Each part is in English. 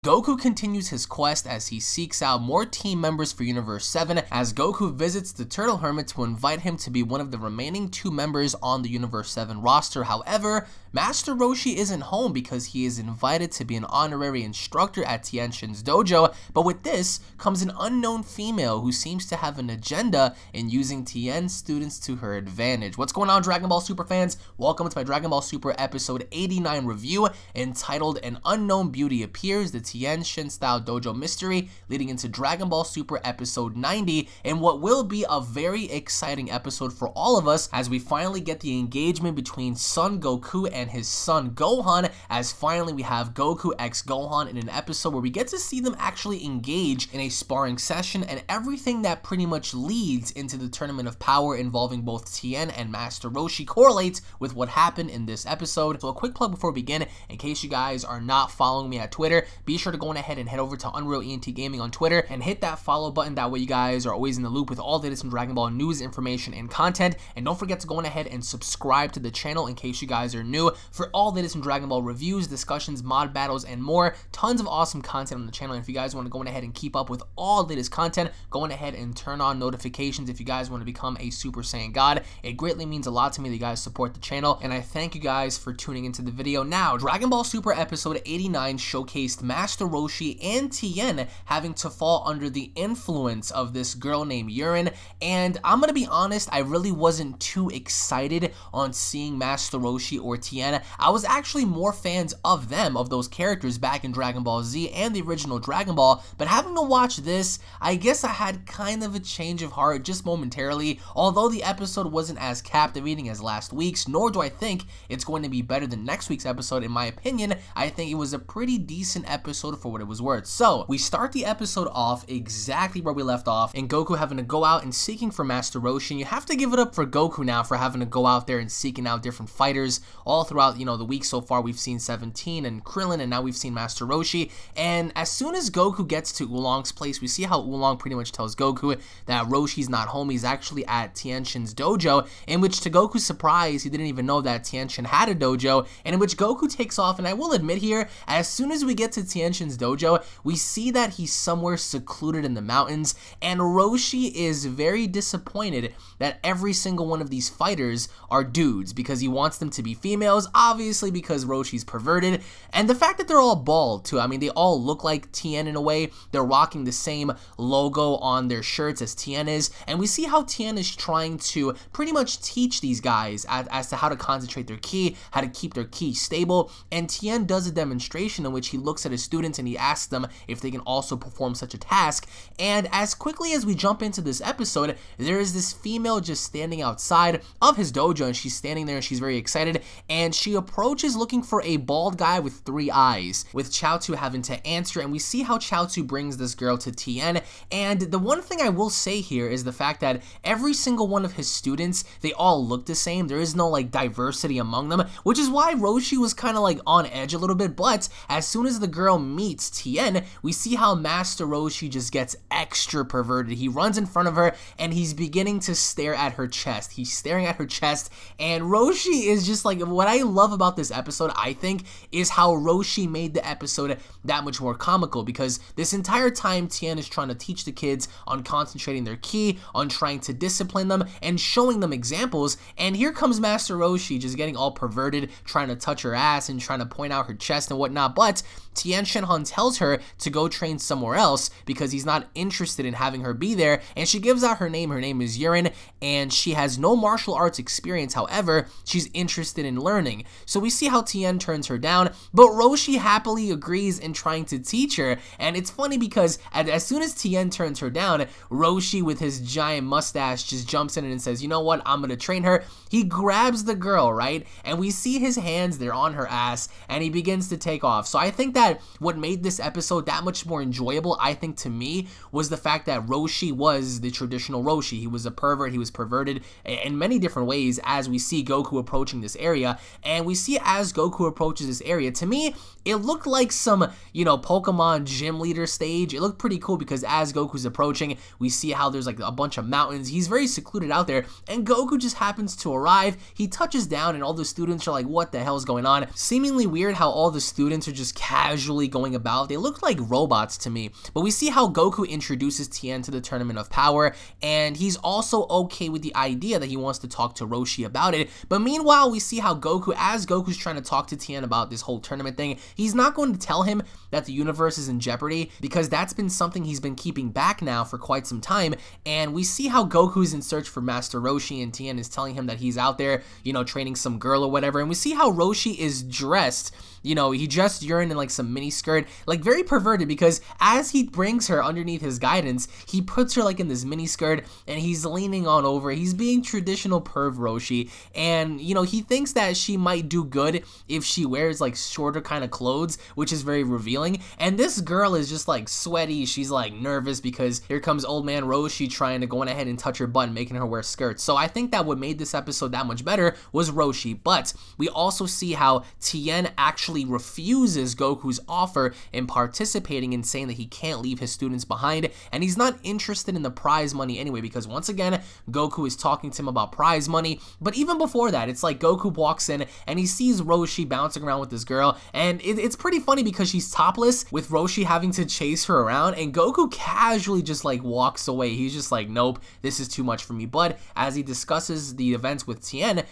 Goku continues his quest as he seeks out more team members for Universe 7 as Goku visits the Turtle Hermit to invite him to be one of the remaining 2 members on the Universe 7 roster. However, Master Roshi isn't home because he is invited to be an honorary instructor at Tenshin's dojo, but with this comes an unknown female who seems to have an agenda in using Tien's students to her advantage. What's going on, Dragon Ball Super fans? Welcome to my Dragon Ball Super episode 89 review entitled An Unknown Beauty Appears, the Tenshin-Style Dojo Mystery, leading into Dragon Ball Super episode 90, and what will be a very exciting episode for all of us as we finally get the engagement between Son Goku and his son Gohan, as finally we have Goku x Gohan in an episode where we get to see them actually engage in a sparring session and everything that pretty much leads into the Tournament of Power involving both Tien and Master Roshi correlates with what happened in this episode. So a quick plug before we begin, in case you guys are not following me at Twitter, be sure to go ahead and head over to UnrealEntGaming on Twitter and hit that follow button. That way you guys are always in the loop with all the latest in Dragon Ball news, information, and content. And don't forget to go ahead and subscribe to the channel in case you guys are new for all the latest in Dragon Ball reviews, discussions, mod battles, and more. Tons of awesome content on the channel. And if you guys want to go ahead and keep up with all the latest content, go ahead and turn on notifications if you guys want to become a Super Saiyan God. It greatly means a lot to me that you guys support the channel, and I thank you guys for tuning into the video. Now, Dragon Ball Super episode 89 showcased Master Roshi and Tien having to fall under the influence of this girl named Yurin, and I'm gonna be honest, I really wasn't too excited on seeing Master Roshi or Tien. I was actually more fans of them, of those characters back in Dragon Ball Z and the original Dragon Ball, but having to watch this, I guess I had kind of a change of heart just momentarily. Although the episode wasn't as captivating as last week's, nor do I think it's going to be better than next week's episode. In my opinion, I think it was a pretty decent episode for what it was worth. So we start the episode off exactly where we left off, and Goku having to go out and seeking for Master Roshi. And you have to give it up for Goku now for having to go out there and seeking out different fighters all throughout, the week so far. We've seen 17 and Krillin, and now we've seen Master Roshi. And as soon as Goku gets to Oolong's place, we see how Oolong pretty much tells Goku that Roshi's not home. He's actually at Tenshin's dojo, in which, to Goku's surprise, he didn't even know that Tenshin had a dojo, and in which Goku takes off. And I will admit here, as soon as we get to Tenshin's dojo, we see that he's somewhere secluded in the mountains, and Roshi is very disappointed that every single one of these fighters are dudes, because he wants them to be females, obviously because Roshi's perverted. And the fact that they're all bald too, I mean, they all look like Tien in a way. They're rocking the same logo on their shirts as Tien is, and we see how Tien is trying to pretty much teach these guys as to how to concentrate their ki, how to keep their ki stable. And Tien does a demonstration in which he looks at his students and he asks them if they can also perform such a task. And as quickly as we jump into this episode, there is this female just standing outside of his dojo, and she's standing there and she's very excited, and she approaches looking for a bald guy with 3 eyes, with Chaozu having to answer. And we see how Chaozu brings this girl to Tien. And the one thing I will say here is the fact that every single one of his students, they all look the same. There is no like diversity among them, which is why Roshi was kind of like on edge a little bit. But as soon as the girl meets Tien, we see how Master Roshi just gets extra perverted. He runs in front of her and he's beginning to stare at her chest. He's staring at her chest, and Roshi is just like, what I love about this episode, I think, is how Roshi made the episode that much more comical, because this entire time Tien is trying to teach the kids on concentrating their ki, on trying to discipline them and showing them examples, and here comes Master Roshi just getting all perverted, trying to touch her ass and trying to point out her chest and whatnot. But Tenshinhan tells her to go train somewhere else because he's not interested in having her be there, and she gives out her name. Her name is Yurin, and she has no martial arts experience. However, she's interested in learning. So we see how Tien turns her down, but Roshi happily agrees in trying to teach her. And it's funny because as soon as Tien turns her down, Roshi with his giant mustache just jumps in and says, you know what, I'm gonna train her. He grabs the girl, right? And we see his hands, they're on her ass, and he begins to take off. So I think that what made this episode that much more enjoyable, I think, to me, was the fact that Roshi was the traditional Roshi. He was a pervert, he was perverted in many different ways, as we see Goku approaching this area. And we see as Goku approaches this area, to me, it looked like some, Pokemon gym leader stage. It looked pretty cool because as Goku's approaching, we see how there's like a bunch of mountains. He's very secluded out there, and Goku just happens to arrive. He touches down, and all the students are like, what the hell's going on? Seemingly weird how all the students are just casually going about, they looked like robots to me. But we see how Goku introduces Tien to the Tournament of Power, and he's also okay with the idea that he wants to talk to Roshi about it. But meanwhile, we see how Goku, as Goku's trying to talk to Tien about this whole tournament thing, he's not going to tell him that the universe is in jeopardy, because that's been something he's been keeping back now for quite some time. And we see how Goku's in search for Master Roshi, and Tien is telling him that he's out there, you know, training some girl or whatever. And we see how Roshi is dressed, you know, he dressed Yurin in like some mini skirt, like very perverted, because as he brings her underneath his guidance, he puts her like in this mini skirt and he's leaning on over. He's being traditional perv Roshi, and you know, he thinks that she might do good if she wears like shorter kind of clothes, which is very revealing. And this girl is just like sweaty, she's like nervous because here comes old man Roshi trying to go on ahead and touch her butt, making her wear skirts. So I think that what made this episode that much better was Roshi. But we also see how Tien actually refuses Goku's offer in participating, and saying that he can't leave his students behind, and he's not interested in the prize money anyway, because once again Goku is talking to him about prize money. But even before that, it's like Goku walks in and he sees Roshi bouncing around with this girl, and it's pretty funny because she's topless, with Roshi having to chase her around, and Goku casually just like walks away. He's just like, nope, this is too much for me. But as he discusses the events with Tien,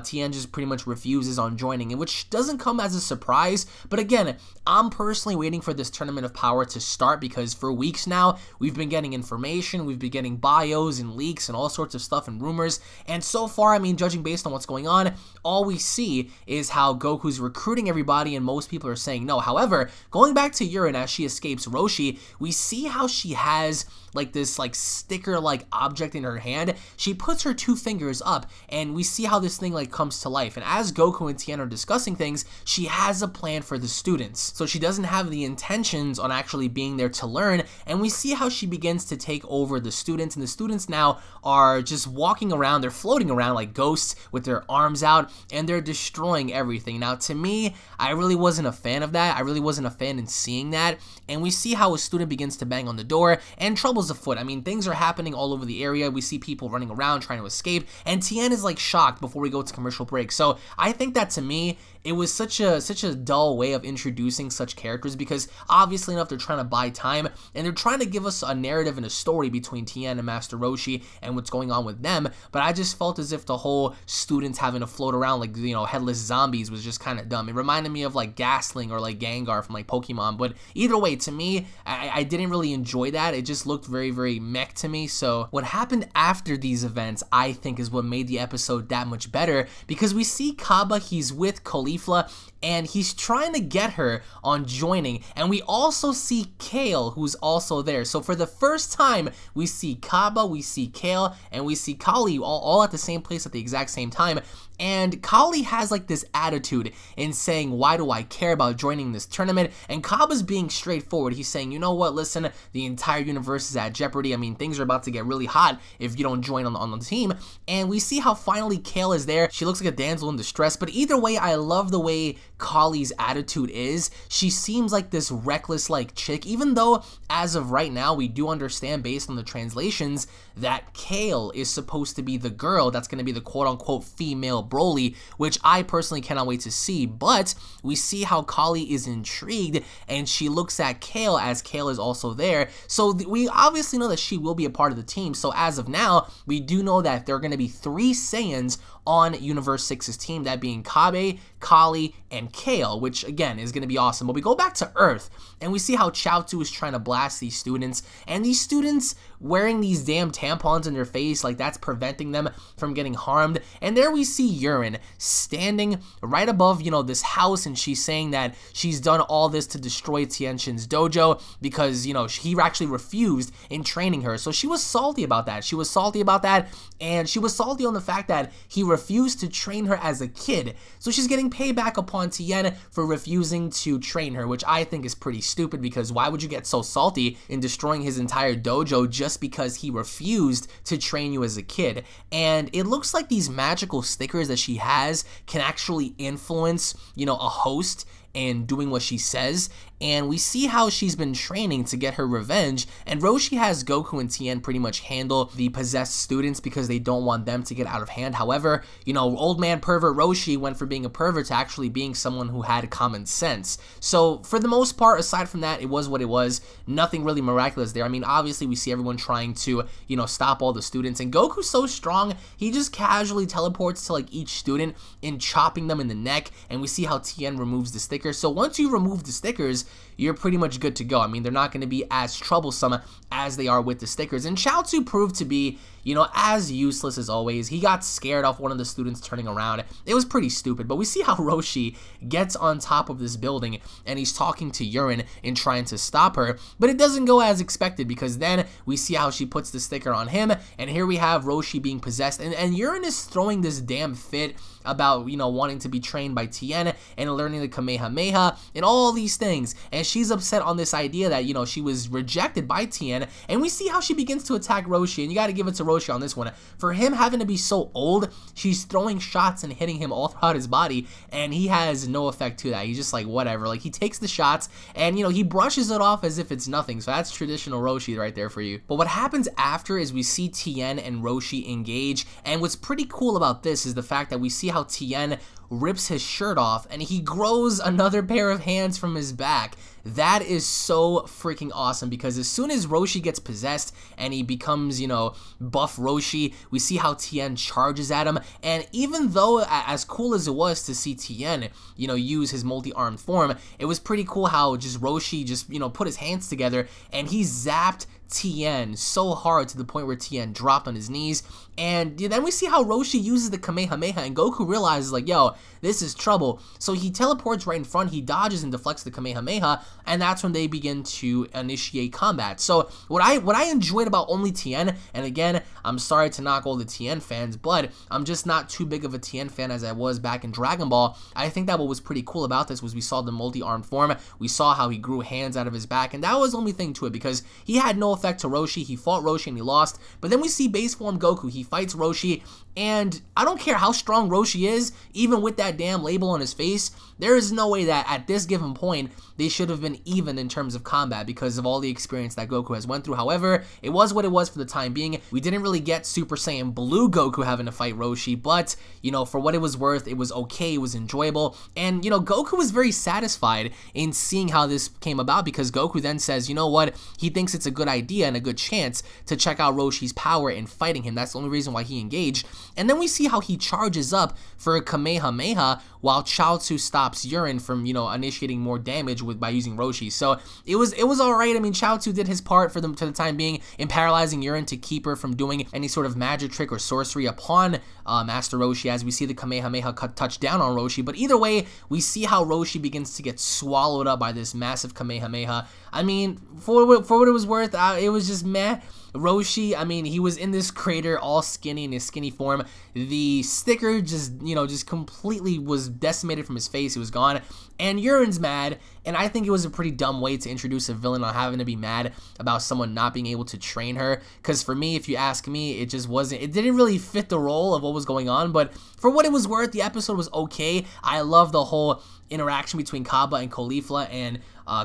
Tien just pretty much refuses on joining, and which doesn't come as a surprise. But again, I'm personally waiting for this Tournament of Power to start, because for weeks now we've been getting information, we've been getting bios and leaks and all sorts of stuff and rumors, and so far, I mean, judging based on what's going on, all we see is how Goku's recruiting everybody and most people are saying no. However, going back to Yurin, as she escapes Roshi, we see how she has like this like sticker like object in her hand. She puts her two fingers up and we see how this thing like comes to life, and as Goku and Tien are discussing things, she has a plan for the students. So she doesn't have the intentions on actually being there to learn, and we see how she begins to take over the students, and the students now are just walking around, they're floating around like ghosts with their arms out, and they're destroying everything. Now to me, I really wasn't a fan of that. I really wasn't a fan in seeing that. And we see how a student begins to bang on the door and trouble's afoot. I mean, things are happening all over the area. We see people running around trying to escape, and Tien is like shocked before we go to commercial break. So I think that to me, it was such a dull way of introducing such characters, because obviously enough they're trying to buy time and they're trying to give us a narrative and a story between Tien and Master Roshi and what's going on with them. But I just felt as if the whole students having to float around like, you know, headless zombies was just kind of dumb. It reminded me of like Ghastling or like Gengar from like Pokemon. But either way, to me, I didn't really enjoy that. It just looked very, very meh to me. So what happened after these events, I think, is what made the episode that much better, because we see Kaba, he's with Caulifla, and he's trying to get her on joining, and we also see Kale, who's also there. So for the first time, we see Kaba, we see Kale, and we see Kali all at the same place at the exact same time. And Kali has like this attitude in saying, why do I care about joining this tournament? And Kaba's being straightforward. He's saying, you know what, listen, the entire universe is at jeopardy. I mean, things are about to get really hot if you don't join on the team. And we see how finally Kale is there. She looks like a damsel in distress, but either way, I love the way Kali's attitude is. She seems like this reckless like chick, even though as of right now, we do understand based on the translations that Kale is supposed to be the girl that's going to be the quote-unquote female Broly, which I personally cannot wait to see. But we see how Kali is intrigued and she looks at Kale, as Kale is also there. So we obviously know that she will be a part of the team. So as of now, we do know that there are going to be 3 Saiyans on Universe 6's team, that being Kabe, Kali, and Kale, which again is going to be awesome. But we go back to Earth and we see how Chaozu is trying to blast these students, and these students wearing these damn tampons in their face, like that's preventing them from getting harmed. And there we see Yurin standing right above, you know, this house, and she's saying that she's done all this to destroy Tenshin's dojo because, you know, he actually refused in training her. So she was salty about that. She was salty about that, and she was salty on the fact that he refused to train her as a kid. So she's getting payback upon Tien for refusing to train her, which I think is pretty stupid, because why would you get so salty in destroying his entire dojo just because he refused to train you as a kid? And it looks like these magical stickers that she has can actually influence, you know, a host and doing what she says. and we see how she's been training to get her revenge, and Roshi has Goku and Tien pretty much handle the possessed students because they don't want them to get out of hand. However, you know, old man pervert Roshi went from being a pervert to actually being someone who had common sense. So for the most part, aside from that, it was what it was. Nothing really miraculous there. I mean, obviously we see everyone trying to, you know, stop all the students, and Goku's so strong, he just casually teleports to like each student and chopping them in the neck, and we see how Tien removes the stickers. So once you remove the stickers, you're pretty much good to go. I mean, they're not going to be as troublesome as they are with the stickers. And Chaozu proved to be, you know, as useless as always. He got scared off one of the students turning around. It was pretty stupid, but we see how Roshi gets on top of this building and he's talking to Yurin and trying to stop her, but it doesn't go as expected, because then we see how she puts the sticker on him, and here we have Roshi being possessed, and Yurin is throwing this damn fit about, you know, wanting to be trained by Tien and learning the Kamehameha and all these things, and she's upset on this idea that, you know, she was rejected by Tien, and we see how she begins to attack Roshi, and you got to give it to Roshi on this one. For him having to be so old, she's throwing shots and hitting him all throughout his body, and he has no effect to that. He's just like, whatever. Like, he takes the shots, and, you know, he brushes it off as if it's nothing, so that's traditional Roshi right there for you. But what happens after is we see Tien and Roshi engage, and what's pretty cool about this is the fact that we see how Tien rips his shirt off and he grows another pair of hands from his back. That is so freaking awesome, because as soon as Roshi gets possessed and he becomes, you know, buff Roshi, we see how Tien charges at him, and even though as cool as it was to see Tien, you know, use his multi-armed form, it was pretty cool how just Roshi just, you know, put his hands together and he zapped Tien so hard to the point where Tien dropped on his knees. And then we see how Roshi uses the Kamehameha, and Goku realizes, like, yo, this is trouble. So he teleports right in front, he dodges and deflects the Kamehameha, and that's when they begin to initiate combat. So what I enjoyed about only Tien, and again, I'm sorry to knock all the Tien fans, but I'm just not too big of a Tien fan as I was back in Dragon Ball. I think that what was pretty cool about this was we saw the multi-armed form, we saw how he grew hands out of his back, and that was the only thing to it, because he had no effect to Roshi. He fought Roshi and he lost, but then we see base form Goku. He fights Roshi, and I don't care how strong Roshi is, even with that damn label on his face, there is no way that at this given point they should have been even in terms of combat because of all the experience that Goku has went through. However, it was what it was for the time being. We didn't really get Super Saiyan Blue Goku having to fight Roshi, but, you know, for what it was worth, it was okay, it was enjoyable, and, you know, Goku was very satisfied in seeing how this came about, because Goku then says, you know what, he thinks it's a good idea and a good chance to check out Roshi's power in fighting him. That's the only reason why he engaged. And then we see how he charges up for a Kamehameha while Chaozu stops Yurin from, you know, initiating more damage by using Roshi. So it was alright. I mean, Chaozu did his part for them to the time being in paralyzing Yurin to keep her from doing any sort of magic trick or sorcery upon Master Roshi, as we see the Kamehameha touch down on Roshi. But either way, we see how Roshi begins to get swallowed up by this massive Kamehameha. I mean, for what it was worth, it was just meh. Roshi, I mean, he was in this crater all skinny in his skinny form. The sticker just, you know, just completely was decimated from his face. It was gone. And Yurin's mad, and I think it was a pretty dumb way to introduce a villain on having to be mad about someone not being able to train her. Because for me, if you ask me, it just wasn't, it didn't really fit the role of what was going on. But for what it was worth, the episode was okay. I love the whole interaction between Kaba and Caulifla and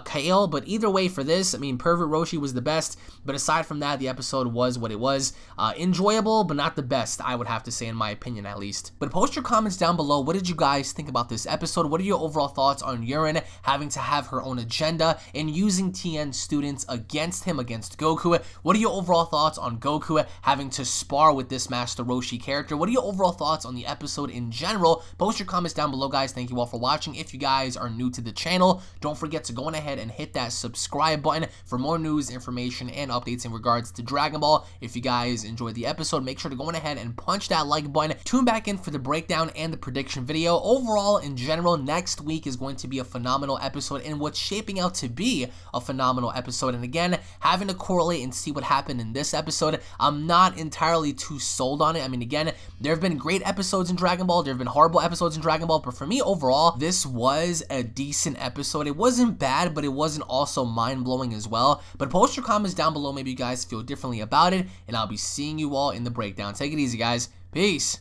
Kale, but either way for this, I mean, Pervert Roshi was the best, but aside from that, the episode was what it was. Enjoyable, but not the best, I would have to say, in my opinion at least. But post your comments down below. What did you guys think about this episode? What are your overall thoughts on Yurin having to have her own agenda and using Tien's students against him, against Goku? What are your overall thoughts on Goku having to spar with this Master Roshi character? What are your overall thoughts on the episode in general? Post your comments down below, guys. Thank you all for watching. If you guys are new to the channel, don't forget to go on ahead and hit that subscribe button for more news, information, and updates in regards to Dragon Ball. If you guys enjoyed the episode, make sure to go on ahead and punch that like button. Tune back in for the breakdown and the prediction video. Overall, in general, next week is going to be a phenomenal episode, and what's shaping out to be a phenomenal episode. And again, having to correlate and see what happened in this episode, I'm not entirely too sold on it. I mean, again, there have been great episodes in Dragon Ball, there have been horrible episodes in Dragon Ball, but for me, overall, this was a decent episode. It wasn't bad, but it wasn't also mind-blowing as well. But post your comments down below. Maybe you guys feel differently about it, and I'll be seeing you all in the breakdown. Take it easy, guys. Peace.